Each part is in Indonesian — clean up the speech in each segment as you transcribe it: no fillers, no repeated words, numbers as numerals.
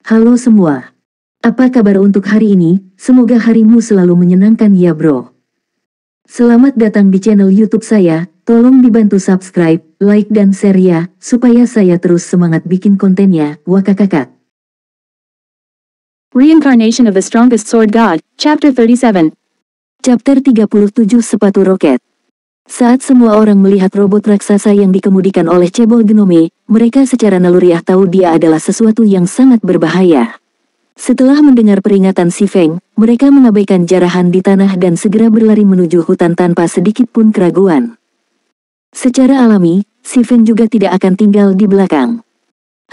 Halo semua. Apa kabar untuk hari ini? Semoga harimu selalu menyenangkan ya bro. Selamat datang di channel YouTube saya. Tolong dibantu subscribe, like dan share ya, supaya saya terus semangat bikin kontennya. Wakakakak. Reincarnation of the Strongest Sword God, Chapter 37. Chapter 37 Sepatu Roket. Saat semua orang melihat robot raksasa yang dikemudikan oleh cebol Gnome, mereka secara naluriah tahu dia adalah sesuatu yang sangat berbahaya. Setelah mendengar peringatan si Feng, mereka mengabaikan jarahan di tanah dan segera berlari menuju hutan tanpa sedikit pun keraguan. Secara alami, si Feng juga tidak akan tinggal di belakang.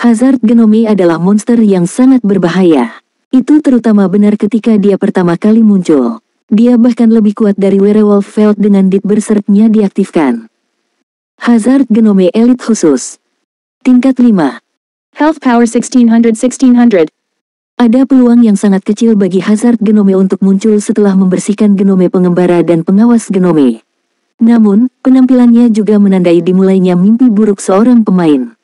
Hazard Gnome adalah monster yang sangat berbahaya. Itu terutama benar ketika dia pertama kali muncul. Dia bahkan lebih kuat dari Werewolf Veld dengan dit berserknya diaktifkan. Hazard Gnome Elite Khusus Tingkat 5. Health Power 1600. Ada peluang yang sangat kecil bagi Hazard Gnome untuk muncul setelah membersihkan Gnome pengembara dan pengawas Gnome. Namun, penampilannya juga menandai dimulainya mimpi buruk seorang pemain.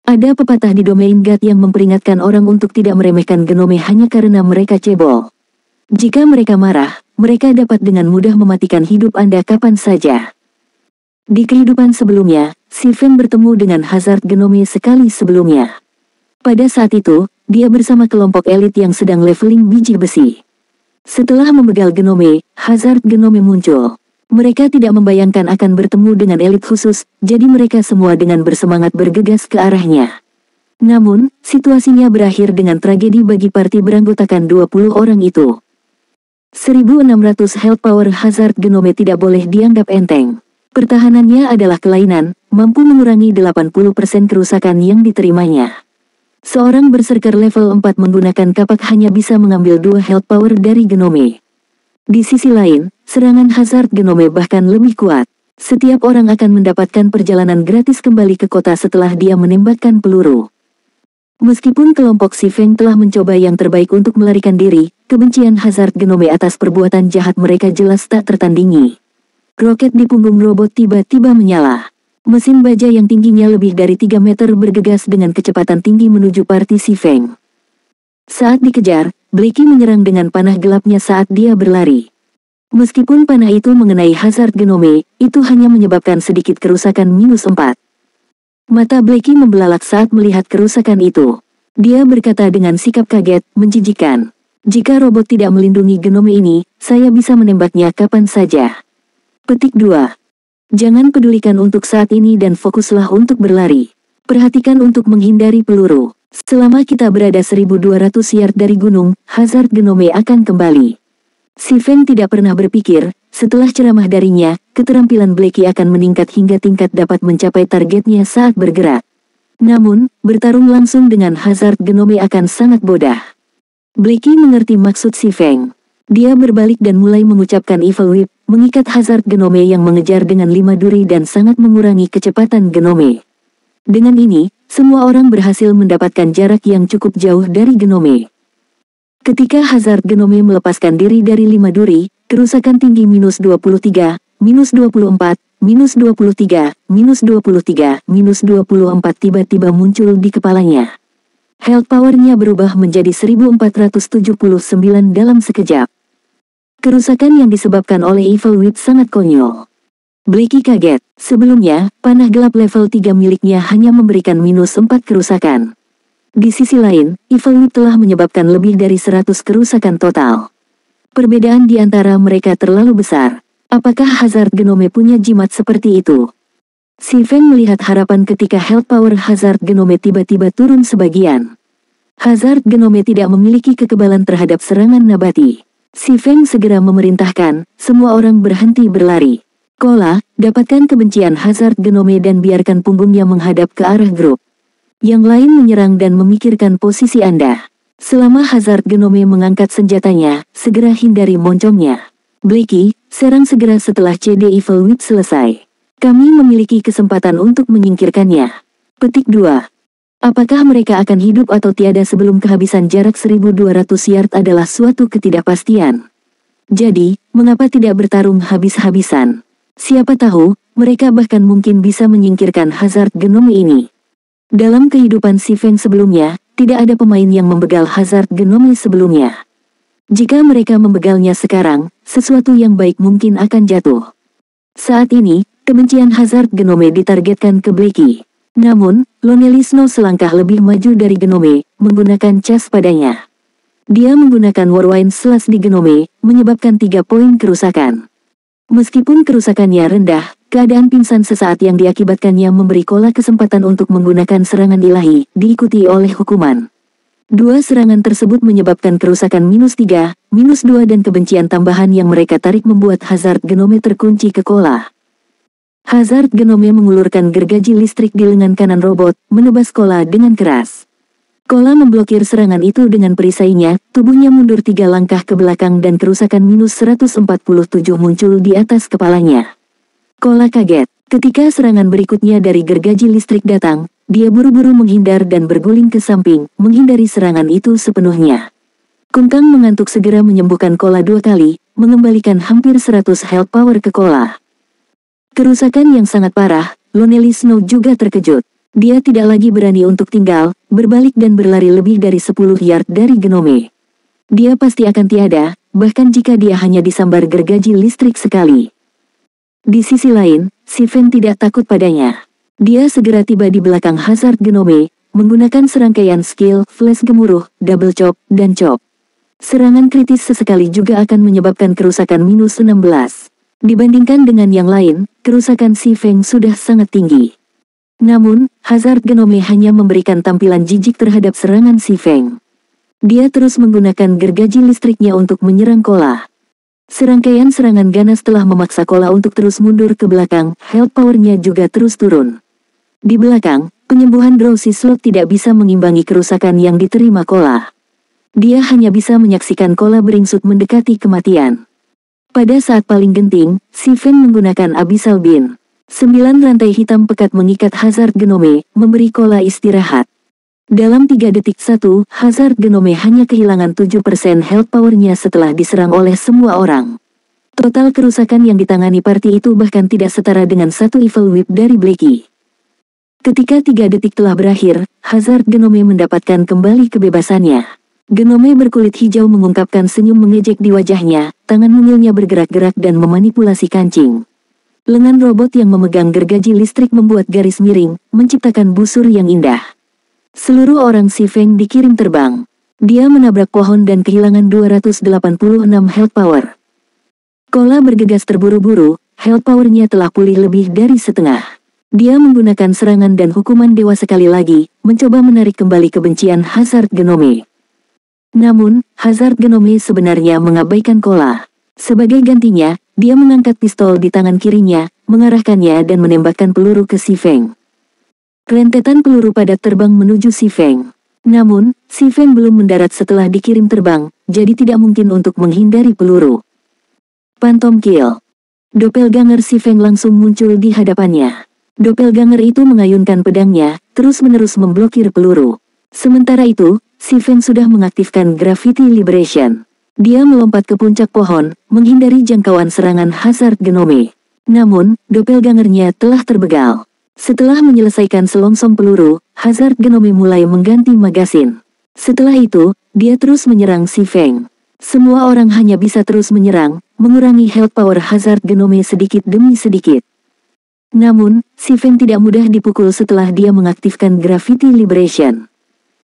Ada pepatah di domain God yang memperingatkan orang untuk tidak meremehkan Gnome hanya karena mereka cebol. Jika mereka marah, mereka dapat dengan mudah mematikan hidup Anda kapan saja. Di kehidupan sebelumnya, si Feng bertemu dengan Hazard Gnome sekali sebelumnya. Pada saat itu, dia bersama kelompok elit yang sedang leveling biji besi. Setelah membegal Gnome, Hazard Gnome muncul. Mereka tidak membayangkan akan bertemu dengan elit khusus, jadi mereka semua dengan bersemangat bergegas ke arahnya. Namun, situasinya berakhir dengan tragedi bagi parti beranggotakan 20 orang itu. 1600 health power Hazard Gnome tidak boleh dianggap enteng. Pertahanannya adalah kelainan, mampu mengurangi 80% kerusakan yang diterimanya. Seorang berserker level 4 menggunakan kapak hanya bisa mengambil 2 health power dari Gnome. Di sisi lain, serangan Hazard Gnome bahkan lebih kuat. Setiap orang akan mendapatkan perjalanan gratis kembali ke kota setelah dia menembakkan peluru. Meskipun kelompok si Feng telah mencoba yang terbaik untuk melarikan diri, kebencian Hazard Gnome atas perbuatan jahat mereka jelas tak tertandingi. Roket di punggung robot tiba-tiba menyala. Mesin baja yang tingginya lebih dari 3 meter bergegas dengan kecepatan tinggi menuju parti si Feng. Saat dikejar, Blackie menyerang dengan panah gelapnya saat dia berlari. Meskipun panah itu mengenai Hazard Gnome, itu hanya menyebabkan sedikit kerusakan -4. Mata Blackie membelalak saat melihat kerusakan itu. Dia berkata dengan sikap kaget, menjijikan. Jika robot tidak melindungi Gnome ini, saya bisa menembaknya kapan saja. Petik 2. Jangan pedulikan untuk saat ini dan fokuslah untuk berlari. Perhatikan untuk menghindari peluru. Selama kita berada 1200 yard dari gunung, Hazard Gnome akan kembali. Si Feng tidak pernah berpikir, setelah ceramah darinya, keterampilan Blackie akan meningkat hingga tingkat dapat mencapai targetnya saat bergerak. Namun, bertarung langsung dengan Hazard Gnome akan sangat bodah. Blackie mengerti maksud si Feng. Dia berbalik dan mulai mengucapkan Evil Whip, mengikat Hazard Gnome yang mengejar dengan 5 duri dan sangat mengurangi kecepatan Gnome. Dengan ini, semua orang berhasil mendapatkan jarak yang cukup jauh dari Gnome. Ketika Hazard Gnome melepaskan diri dari 5 duri, kerusakan tinggi -23, -24, -23, -23, -24 tiba-tiba muncul di kepalanya. Health powernya berubah menjadi 1479 dalam sekejap. Kerusakan yang disebabkan oleh Evil Whip sangat konyol. Blackie kaget. Sebelumnya, panah gelap level 3 miliknya hanya memberikan -4 kerusakan. Di sisi lain, Evil Whip telah menyebabkan lebih dari 100 kerusakan total. Perbedaan di antara mereka terlalu besar. Apakah Hazard Gnome punya jimat seperti itu? Si Feng melihat harapan ketika health power Hazard Gnome tiba-tiba turun sebagian. Hazard Gnome tidak memiliki kekebalan terhadap serangan nabati. Si Feng segera memerintahkan, semua orang berhenti berlari. Kola, dapatkan kebencian Hazard Gnome dan biarkan punggungnya menghadap ke arah grup. Yang lain menyerang dan memikirkan posisi Anda. Selama Hazard Gnome mengangkat senjatanya, segera hindari moncongnya. Blackie, serang segera setelah CD Evil Whip selesai. Kami memiliki kesempatan untuk menyingkirkannya. Petik 2. Apakah mereka akan hidup atau tiada sebelum kehabisan jarak 1200 yard adalah suatu ketidakpastian. Jadi, mengapa tidak bertarung habis-habisan? Siapa tahu, mereka bahkan mungkin bisa menyingkirkan Hazard Gnome ini. Dalam kehidupan si Feng sebelumnya, Tidak ada pemain yang membegal Hazard Genome sebelumnya. Jika mereka membegalnya sekarang, sesuatu yang baik mungkin akan jatuh. Saat ini, kebencian Hazard Genome ditargetkan ke Blackie. Namun, Lonely Snow selangkah lebih maju dari Genome, menggunakan cas padanya. Dia menggunakan Whirlwind Slash di Genome, menyebabkan 3 poin kerusakan. Meskipun kerusakannya rendah, keadaan pingsan sesaat yang diakibatkannya memberi Kola kesempatan untuk menggunakan serangan ilahi, diikuti oleh hukuman. 2 serangan tersebut menyebabkan kerusakan -3, -2 dan kebencian tambahan yang mereka tarik membuat Hazard Genome terkunci ke Kola. Hazard Genome mengulurkan gergaji listrik di lengan kanan robot, menebas Kola dengan keras. Kola memblokir serangan itu dengan perisainya, tubuhnya mundur 3 langkah ke belakang dan kerusakan -147 muncul di atas kepalanya. Kola kaget. Ketika serangan berikutnya dari gergaji listrik datang, dia buru-buru menghindar dan berguling ke samping, menghindari serangan itu sepenuhnya. Kungkang mengantuk segera menyembuhkan Kola 2 kali, mengembalikan hampir 100 health power ke Kola. Kerusakan yang sangat parah, Lonely Snow juga terkejut. Dia tidak lagi berani untuk tinggal, berbalik dan berlari lebih dari 10 yard dari Genome. Dia pasti akan tiada, bahkan jika dia hanya disambar gergaji listrik sekali. Di sisi lain, Sven tidak takut padanya. Dia segera tiba di belakang Hazard Genome, menggunakan serangkaian skill, flash gemuruh, double chop, dan chop. Serangan kritis sesekali juga akan menyebabkan kerusakan -16. Dibandingkan dengan yang lain, kerusakan Sven sudah sangat tinggi. Namun, Hazard Genome hanya memberikan tampilan jijik terhadap serangan Sven. Dia terus menggunakan gergaji listriknya untuk menyerang Kola. Serangkaian serangan ganas telah memaksa Kola untuk terus mundur ke belakang, health power-nya juga terus turun. Di belakang, penyembuhan Drowsy Slot tidak bisa mengimbangi kerusakan yang diterima Kola. Dia hanya bisa menyaksikan Kola beringsut mendekati kematian. Pada saat paling genting, Sven menggunakan Abyssal Beam. 9 rantai hitam pekat mengikat Hazard Genome, memberi Kola istirahat. Dalam 3 detik 1, Hazard Genome hanya kehilangan 7% health power-nya setelah diserang oleh semua orang. Total kerusakan yang ditangani party itu bahkan tidak setara dengan 1 Evil Whip dari Blackie. Ketika 3 detik telah berakhir, Hazard Genome mendapatkan kembali kebebasannya. Genome berkulit hijau mengungkapkan senyum mengejek di wajahnya, tangan mungilnya bergerak-gerak dan memanipulasi kancing. Lengan robot yang memegang gergaji listrik membuat garis miring, menciptakan busur yang indah. Seluruh orang Sven dikirim terbang. Dia menabrak pohon dan kehilangan 286 health power. Kola bergegas terburu-buru, health power-nya telah pulih lebih dari setengah. Dia menggunakan serangan dan hukuman dewa sekali lagi, mencoba menarik kembali kebencian Hazard Genome. Namun, Hazard Genome sebenarnya mengabaikan Kola. Sebagai gantinya, dia mengangkat pistol di tangan kirinya, mengarahkannya dan menembakkan peluru ke Sven. Rentetan peluru padat terbang menuju Sven. Namun, Sven belum mendarat setelah dikirim terbang, jadi tidak mungkin untuk menghindari peluru. Phantom Kill. Doppelganger Sven langsung muncul di hadapannya. Doppelganger itu mengayunkan pedangnya, terus-menerus memblokir peluru. Sementara itu, Sven sudah mengaktifkan Gravity Liberation. Dia melompat ke puncak pohon, menghindari jangkauan serangan Hazard Genome. Namun, doppelgangernya telah terbegal. Setelah menyelesaikan selongsong peluru, Hazard Genome mulai mengganti magasin. Setelah itu, dia terus menyerang Sven. Semua orang hanya bisa terus menyerang, mengurangi health power Hazard Genome sedikit demi sedikit. Namun, Sven tidak mudah dipukul setelah dia mengaktifkan Gravity Liberation.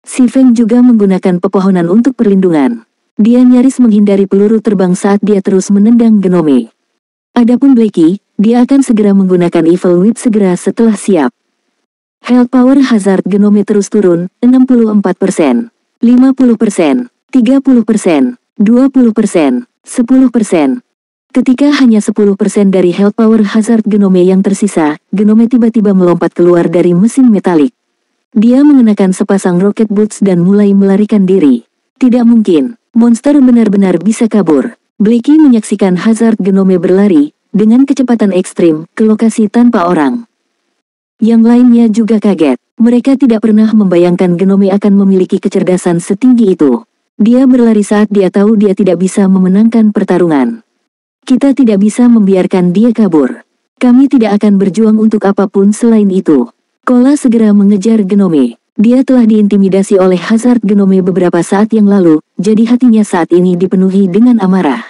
Sven juga menggunakan pepohonan untuk perlindungan. Dia nyaris menghindari peluru terbang saat dia terus menendang Genome. Adapun Blackie, dia akan segera menggunakan Evil Whip segera setelah siap. Health power Hazard Genome terus turun, 64%, 50%, 30%, 20%, 10%. Ketika hanya 10% dari health power Hazard Genome yang tersisa, Genome tiba-tiba melompat keluar dari mesin metalik. Dia mengenakan sepasang rocket boots dan mulai melarikan diri. Tidak mungkin, monster benar-benar bisa kabur. Blackie menyaksikan Hazard Genome berlari, dengan kecepatan ekstrim, ke lokasi tanpa orang. Yang lainnya juga kaget. Mereka tidak pernah membayangkan Genome akan memiliki kecerdasan setinggi itu. Dia berlari saat dia tahu dia tidak bisa memenangkan pertarungan. Kita tidak bisa membiarkan dia kabur. Kami tidak akan berjuang untuk apapun selain itu. Kola segera mengejar Genome. Dia telah diintimidasi oleh Hazard Genome beberapa saat yang lalu, jadi hatinya saat ini dipenuhi dengan amarah.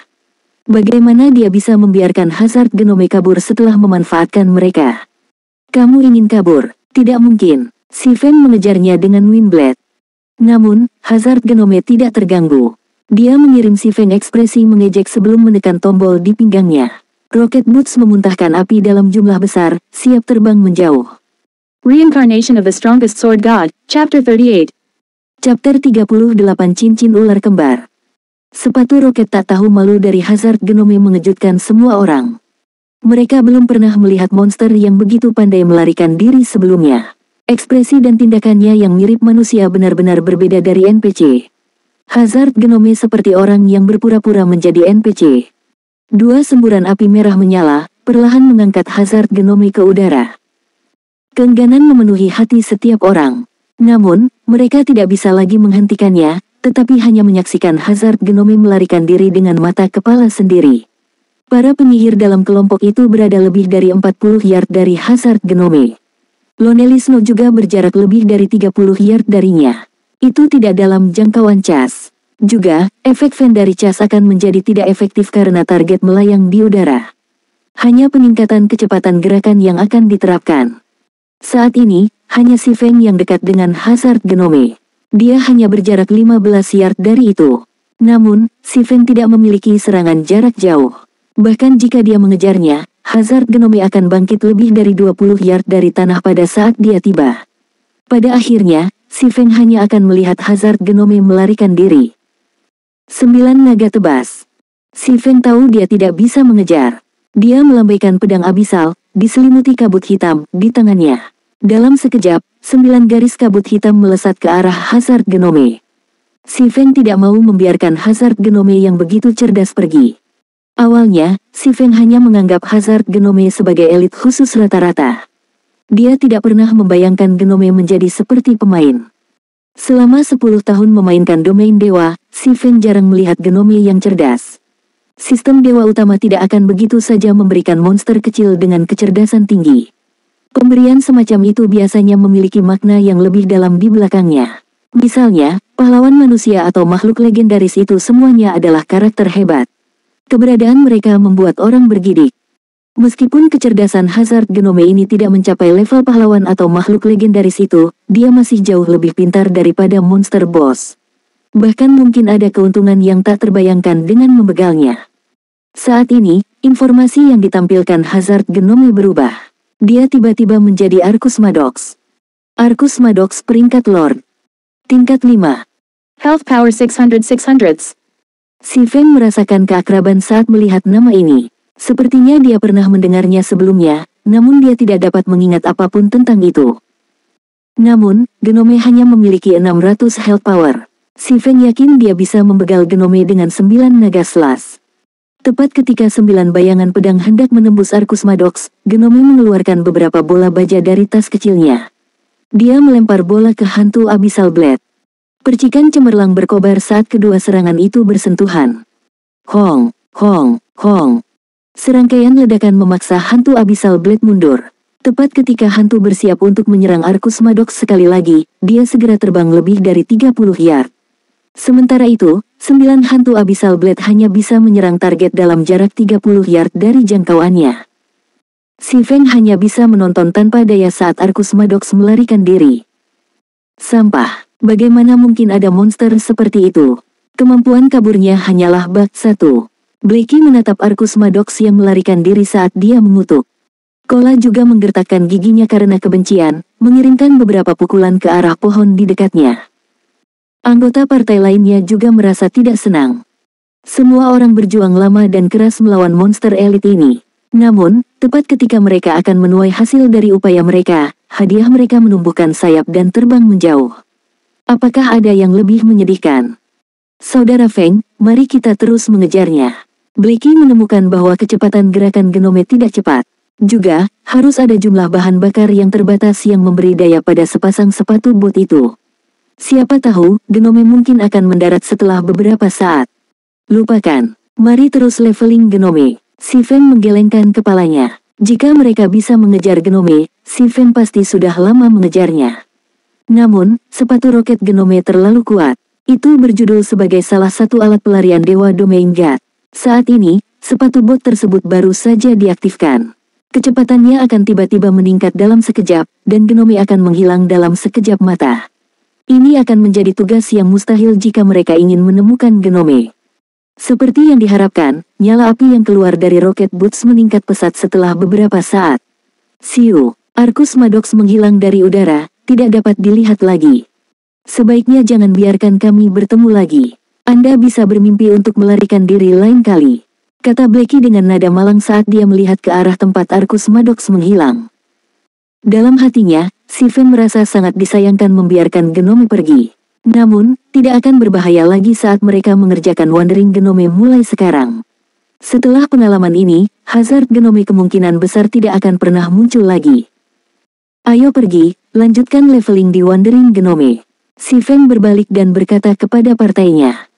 Bagaimana dia bisa membiarkan Hazard Genome kabur setelah memanfaatkan mereka? Kamu ingin kabur? Tidak mungkin. Sylvain mengejarnya dengan Windblade. Namun, Hazard Genome tidak terganggu. Dia mengirim Sylvain ekspresi mengejek sebelum menekan tombol di pinggangnya. Rocket Boots memuntahkan api dalam jumlah besar, siap terbang menjauh. Reincarnation of the Strongest Sword God, Chapter 38. Chapter 38 Cincin Ular Kembar. Sepatu roket tak tahu malu dari Hazard Genome mengejutkan semua orang. Mereka belum pernah melihat monster yang begitu pandai melarikan diri sebelumnya. Ekspresi dan tindakannya yang mirip manusia benar-benar berbeda dari NPC. Hazard Genome seperti orang yang berpura-pura menjadi NPC. Dua semburan api merah menyala, perlahan mengangkat Hazard Genome ke udara. Keengganan memenuhi hati setiap orang. Namun, mereka tidak bisa lagi menghentikannya, tetapi hanya menyaksikan Hazard Genome melarikan diri dengan mata kepala sendiri. Para penyihir dalam kelompok itu berada lebih dari 40 yard dari Hazard Genome. Lonely Snow juga berjarak lebih dari 30 yard darinya. Itu tidak dalam jangkauan cas. Juga, efek fan dari cas akan menjadi tidak efektif karena target melayang di udara. Hanya peningkatan kecepatan gerakan yang akan diterapkan. Saat ini, hanya si Feng yang dekat dengan Hazard Genome. Dia hanya berjarak 15 yard dari itu. Namun, si Feng tidak memiliki serangan jarak jauh. Bahkan jika dia mengejarnya, Hazard Genome akan bangkit lebih dari 20 yard dari tanah pada saat dia tiba. Pada akhirnya, si Feng hanya akan melihat Hazard Genome melarikan diri. 9 naga tebas. Si Feng tahu dia tidak bisa mengejar. Dia melambaikan pedang abisal, diselimuti kabut hitam, di tangannya. Dalam sekejap, 9 garis kabut hitam melesat ke arah Hazard Genome. Si Feng tidak mau membiarkan Hazard Genome yang begitu cerdas pergi. Awalnya, si Feng hanya menganggap Hazard Genome sebagai elit khusus rata-rata. Dia tidak pernah membayangkan Genome menjadi seperti pemain. Selama 10 tahun memainkan domain dewa, si Feng jarang melihat Genome yang cerdas. Sistem dewa utama tidak akan begitu saja memberikan monster kecil dengan kecerdasan tinggi. Pemberian semacam itu biasanya memiliki makna yang lebih dalam di belakangnya. Misalnya, pahlawan manusia atau makhluk legendaris itu semuanya adalah karakter hebat. Keberadaan mereka membuat orang bergidik. Meskipun kecerdasan Hazard Genome ini tidak mencapai level pahlawan atau makhluk legendaris itu, dia masih jauh lebih pintar daripada monster boss. Bahkan mungkin ada keuntungan yang tak terbayangkan dengan membegalnya. Saat ini, informasi yang ditampilkan Hazard Genome berubah. Dia tiba-tiba menjadi Arcus Maddox. Arcus Maddox peringkat Lord. Tingkat 5. Health Power 600. Si Feng merasakan keakraban saat melihat nama ini. Sepertinya dia pernah mendengarnya sebelumnya, namun dia tidak dapat mengingat apapun tentang itu. Namun, Genome hanya memiliki 600 health power. Si Feng yakin dia bisa membegal Genome dengan 9 naga slash. Tepat ketika 9 bayangan pedang hendak menembus Arcus Maddox, Genome mengeluarkan beberapa bola baja dari tas kecilnya. Dia melempar bola ke hantu Abyssal Blade. Percikan cemerlang berkobar saat kedua serangan itu bersentuhan. Hong, hong, hong. Serangkaian ledakan memaksa hantu Abyssal Blade mundur. Tepat ketika hantu bersiap untuk menyerang Arcus Maddox sekali lagi, dia segera terbang lebih dari 30 yard. Sementara itu, 9 hantu Abyssal Blade hanya bisa menyerang target dalam jarak 30 yard dari jangkauannya. Si Feng hanya bisa menonton tanpa daya saat Arcus Maddox melarikan diri. Sampah, bagaimana mungkin ada monster seperti itu? Kemampuan kaburnya hanyalah bak 1. Blackie menatap Arcus Maddox yang melarikan diri saat dia mengutuk. Kola juga menggertakkan giginya karena kebencian, mengirimkan beberapa pukulan ke arah pohon di dekatnya. Anggota partai lainnya juga merasa tidak senang. Semua orang berjuang lama dan keras melawan monster elit ini. Namun, tepat ketika mereka akan menuai hasil dari upaya mereka, hadiah mereka menumbuhkan sayap dan terbang menjauh. Apakah ada yang lebih menyedihkan? Saudara Feng, mari kita terus mengejarnya. Blackie menemukan bahwa kecepatan gerakan Genome tidak cepat. Juga, harus ada jumlah bahan bakar yang terbatas yang memberi daya pada sepasang sepatu bot itu. Siapa tahu, Genome mungkin akan mendarat setelah beberapa saat. Lupakan. Mari terus leveling Genome. Si Feng menggelengkan kepalanya. Jika mereka bisa mengejar Genome, si Feng pasti sudah lama mengejarnya. Namun, sepatu roket Genome terlalu kuat. Itu berjudul sebagai salah satu alat pelarian Dewa Domain God. Saat ini, sepatu bot tersebut baru saja diaktifkan. Kecepatannya akan tiba-tiba meningkat dalam sekejap, dan Genome akan menghilang dalam sekejap mata. Ini akan menjadi tugas yang mustahil jika mereka ingin menemukan Genome. Seperti yang diharapkan, nyala api yang keluar dari roket boots meningkat pesat setelah beberapa saat. Siu, Arcus Maddox menghilang dari udara, tidak dapat dilihat lagi. Sebaiknya jangan biarkan kami bertemu lagi. Anda bisa bermimpi untuk melarikan diri lain kali, kata Blackie dengan nada malang saat dia melihat ke arah tempat Arcus Maddox menghilang. Dalam hatinya, si Feng merasa sangat disayangkan membiarkan Genome pergi. Namun, tidak akan berbahaya lagi saat mereka mengerjakan Wandering Genome mulai sekarang. Setelah pengalaman ini, hazard Genome kemungkinan besar tidak akan pernah muncul lagi. Ayo pergi, lanjutkan leveling di Wandering Genome. Si Feng berbalik dan berkata kepada partainya.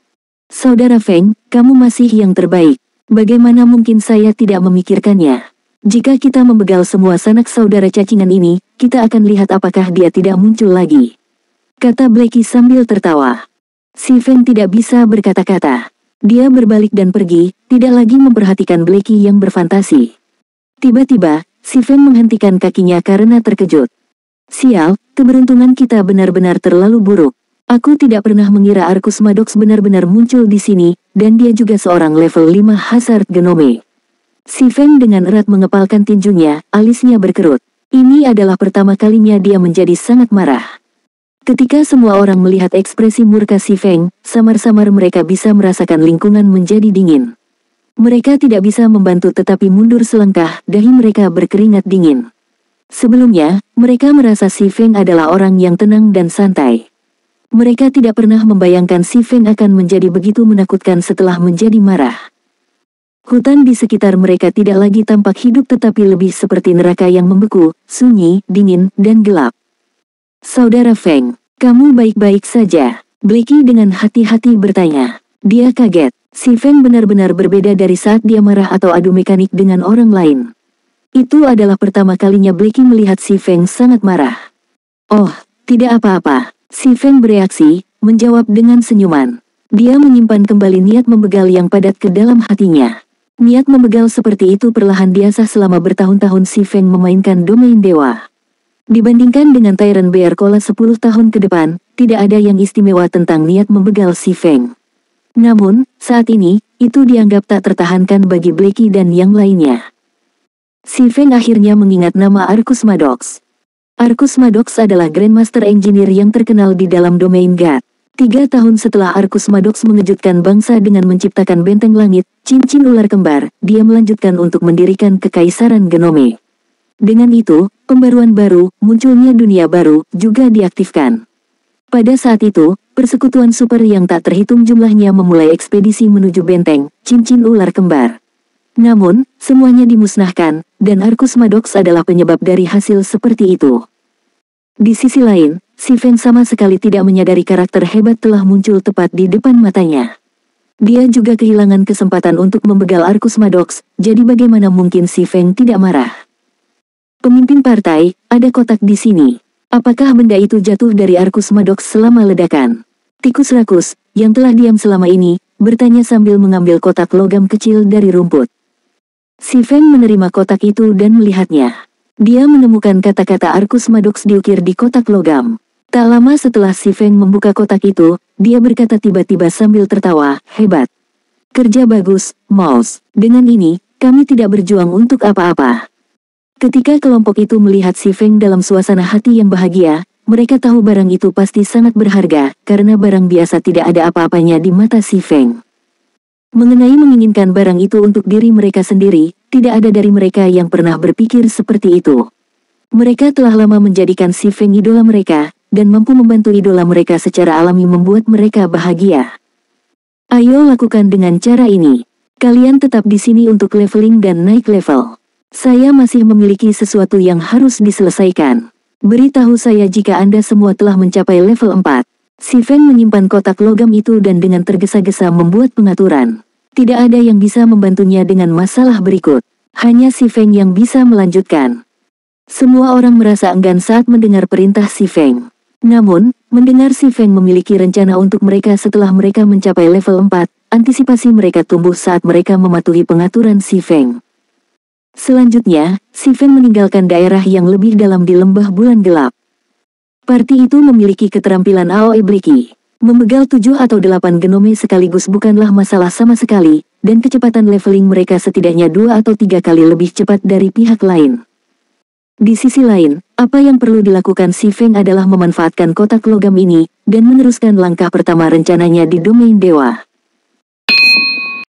Saudara Feng, kamu masih yang terbaik. Bagaimana mungkin saya tidak memikirkannya? Jika kita membegal semua sanak saudara cacingan ini, kita akan lihat apakah dia tidak muncul lagi. Kata Blackie sambil tertawa. Si Feng tidak bisa berkata-kata. Dia berbalik dan pergi, tidak lagi memperhatikan Blackie yang berfantasi. Tiba-tiba, si Feng menghentikan kakinya karena terkejut. Sial, keberuntungan kita benar-benar terlalu buruk. Aku tidak pernah mengira Arcus Maddox benar-benar muncul di sini, dan dia juga seorang level 5 hazard Genome. Si Feng dengan erat mengepalkan tinjunya, alisnya berkerut. Ini adalah pertama kalinya dia menjadi sangat marah. Ketika semua orang melihat ekspresi murka si Feng, samar-samar mereka bisa merasakan lingkungan menjadi dingin. Mereka tidak bisa membantu tetapi mundur selangkah, dahi mereka berkeringat dingin. Sebelumnya, mereka merasa si Feng adalah orang yang tenang dan santai. Mereka tidak pernah membayangkan si Feng akan menjadi begitu menakutkan setelah menjadi marah. Hutan di sekitar mereka tidak lagi tampak hidup tetapi lebih seperti neraka yang membeku, sunyi, dingin, dan gelap. Saudara Feng, kamu baik-baik saja? Blackie dengan hati-hati bertanya. Dia kaget, si Feng benar-benar berbeda dari saat dia marah atau adu mekanik dengan orang lain. Itu adalah pertama kalinya Blackie melihat si Feng sangat marah. Oh, tidak apa-apa, si Feng bereaksi, menjawab dengan senyuman. Dia menyimpan kembali niat membegal yang padat ke dalam hatinya. Niat membegal seperti itu perlahan biasa selama bertahun-tahun si Feng memainkan domain dewa. Dibandingkan dengan Tyrant Bear Cola 10 tahun ke depan, tidak ada yang istimewa tentang niat membegal si Feng. Namun, saat ini, itu dianggap tak tertahankan bagi Blackie dan yang lainnya. Si Feng akhirnya mengingat nama Arcus Maddox. Arcus Maddox adalah Grandmaster Engineer yang terkenal di dalam domain God. 3 tahun setelah Arcus Maddox mengejutkan bangsa dengan menciptakan benteng langit, cincin ular kembar, dia melanjutkan untuk mendirikan Kekaisaran Genome. Dengan itu, pembaruan baru, munculnya dunia baru, juga diaktifkan. Pada saat itu, persekutuan super yang tak terhitung jumlahnya memulai ekspedisi menuju benteng, cincin ular kembar. Namun, semuanya dimusnahkan, dan Arcus Maddox adalah penyebab dari hasil seperti itu. Di sisi lain, si Feng sama sekali tidak menyadari karakter hebat telah muncul tepat di depan matanya. Dia juga kehilangan kesempatan untuk membegal Arcus Maddox, jadi bagaimana mungkin si Feng tidak marah? Pemimpin partai, ada kotak di sini. Apakah benda itu jatuh dari Arcus Maddox selama ledakan? Tikus rakus, yang telah diam selama ini, bertanya sambil mengambil kotak logam kecil dari rumput. Si Feng menerima kotak itu dan melihatnya. Dia menemukan kata-kata Arcus Maddox diukir di kotak logam. Tak lama setelah si Feng membuka kotak itu, dia berkata tiba-tiba sambil tertawa, hebat. Kerja bagus, Mouse. Dengan ini, kami tidak berjuang untuk apa-apa. Ketika kelompok itu melihat si Feng dalam suasana hati yang bahagia, mereka tahu barang itu pasti sangat berharga, karena barang biasa tidak ada apa-apanya di mata si Feng. Mengenai menginginkan barang itu untuk diri mereka sendiri, tidak ada dari mereka yang pernah berpikir seperti itu. Mereka telah lama menjadikan si Feng idola mereka, dan mampu membantu idola mereka secara alami membuat mereka bahagia. Ayo lakukan dengan cara ini. Kalian tetap di sini untuk leveling dan naik level. Saya masih memiliki sesuatu yang harus diselesaikan. Beritahu saya jika Anda semua telah mencapai level 4. Si Feng menyimpan kotak logam itu dan dengan tergesa-gesa membuat pengaturan. Tidak ada yang bisa membantunya dengan masalah berikut. Hanya si Feng yang bisa melanjutkan. Semua orang merasa enggan saat mendengar perintah si Feng. Namun, mendengar si Feng memiliki rencana untuk mereka setelah mereka mencapai level 4, antisipasi mereka tumbuh saat mereka mematuhi pengaturan si Feng. Selanjutnya, si Feng meninggalkan daerah yang lebih dalam di lembah bulan gelap. Parti itu memiliki keterampilan Aoi Bliki. Membegal 7 atau 8 genome sekaligus bukanlah masalah sama sekali, dan kecepatan leveling mereka setidaknya 2 atau 3 kali lebih cepat dari pihak lain. Di sisi lain, apa yang perlu dilakukan si Feng adalah memanfaatkan kotak logam ini, dan meneruskan langkah pertama rencananya di domain dewa.